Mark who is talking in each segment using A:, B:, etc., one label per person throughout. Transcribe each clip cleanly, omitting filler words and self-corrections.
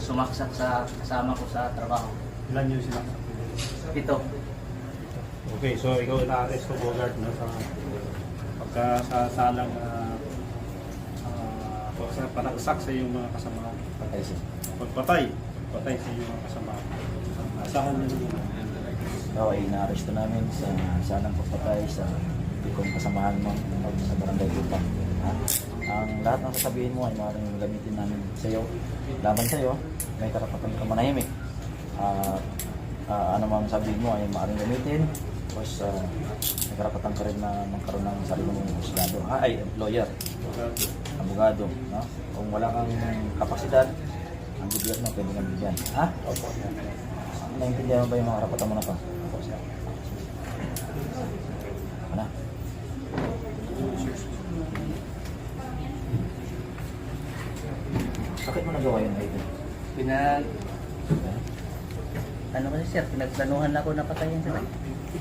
A: sumaksak sa kasama ko sa trabaho.
B: Ilan yung sila?
A: Ito.
B: Okay, so ikaw na-arrest ko, Bogart, no, sa pagkasasalang panagsak sa iyong mga kasama.
C: Patay siya.
B: Patay sa iyong mga kasama. Asahan nyo yun.
C: Ikaw ay na-arresto namin sa sanang pagpatay sa ikong kasamahan mo sa barangay Lupang. Ang lahat ng sasabihin mo ay maaaring gamitin namin sa iyo. Laban sa iyo, may karapatan ka manahimik. Ano mang sabihin mo ay maaaring gamitin. Tapos may karapatan ka rin na magkaroon ng sarili mong husgado. Lawyer. Abogado. No? Kung wala kang kapasidad, ang gobyerno pwede kang bigyan. Ha? Opo. Naintindihan mo ba yung mga karapatan mo na pa? Opo, sir. Ano? Bakit mo nagawa yun, Aiden?
A: Ano kasi sir, pinagplanuhan ako na patayin sila.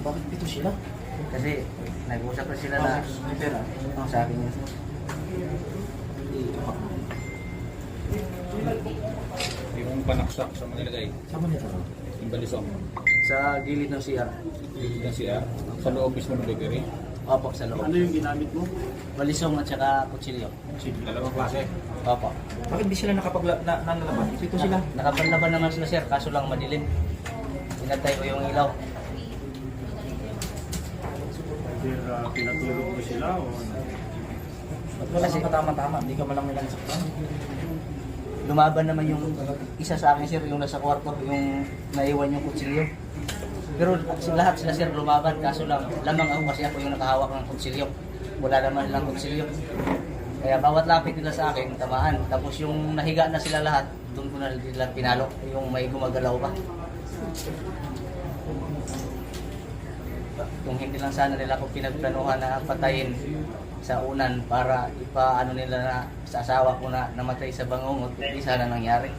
C: Bakit ito sila?
A: Kasi nag-usap na sila na ang sa akin yun.
D: Yung panaksak sa mga nilagay,
C: Sama nito.
D: yung balisong,
A: Sa gilid ng CR.
D: yung siya, sa loob mismo ng bakery,
A: Opo, sa loob.
B: Ano yung ginamit mo?
A: Balisong at saka kutsilyo.
D: dalawang klase.
A: Opo.
C: Bakit di sila nanlalabas? Ito sila.
A: Nakapanlaban naman sila sir, kaso lang madilim. Pinatay ko yung ilaw.
B: Pinatulog mo sila o ano?
C: Ba't wala kang katama-tama? Hindi ka malang nilang saktan.
A: Lumaban naman yung isa sa akin sir, yung nasa kwarto, yung naiwan yung kutsilyo. Pero lahat sila sir lumaban, kaso lang lamang ako kasi ako yung nakahawak ng kutsilyo. Wala naman nilang kutsilyo. Kaya bawat lapit nila sa akin, tamaan. Tapos yung nahiga na sila lahat, doon ko na nila pinalo, yung may gumagalaw pa. Kung hindi lang sana nila ako pinagplanuhan na patayin sa unan para ipaano nila na sa asawa ko na namatay sa bangungot, hindi sana nangyari.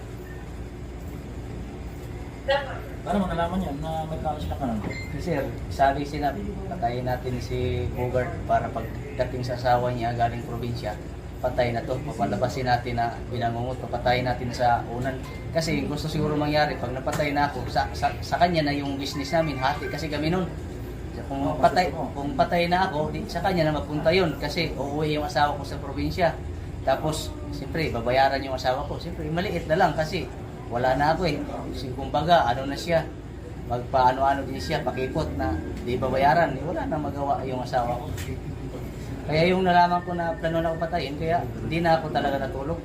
C: Paano mo nalaman yan na may plano sila kanan?
A: Sir, sabi sila, patayin natin si Bogart para pagdating sa asawa niya galing probinsya, patay na to, papalabasin natin na binangungot, papatayin natin sa unan. Kasi gusto siguro mangyari, pag napatay na ako, sa kanya na yung business namin, hati kasi kami nun. Kung patay na ako, sa kanya na magpunta yun kasi uuwi yung asawa ko sa probinsya. Tapos, siyempre, babayaran yung asawa ko. Siyempre, maliit na lang kasi wala na ako eh. Kumbaga, ano na siya, magpaano-ano din siya, pakipot na di babayaran. Wala na magawa yung asawa ko. Kaya yung nalaman ko na plano na ako patayin, kaya hindi na ako talaga natulog.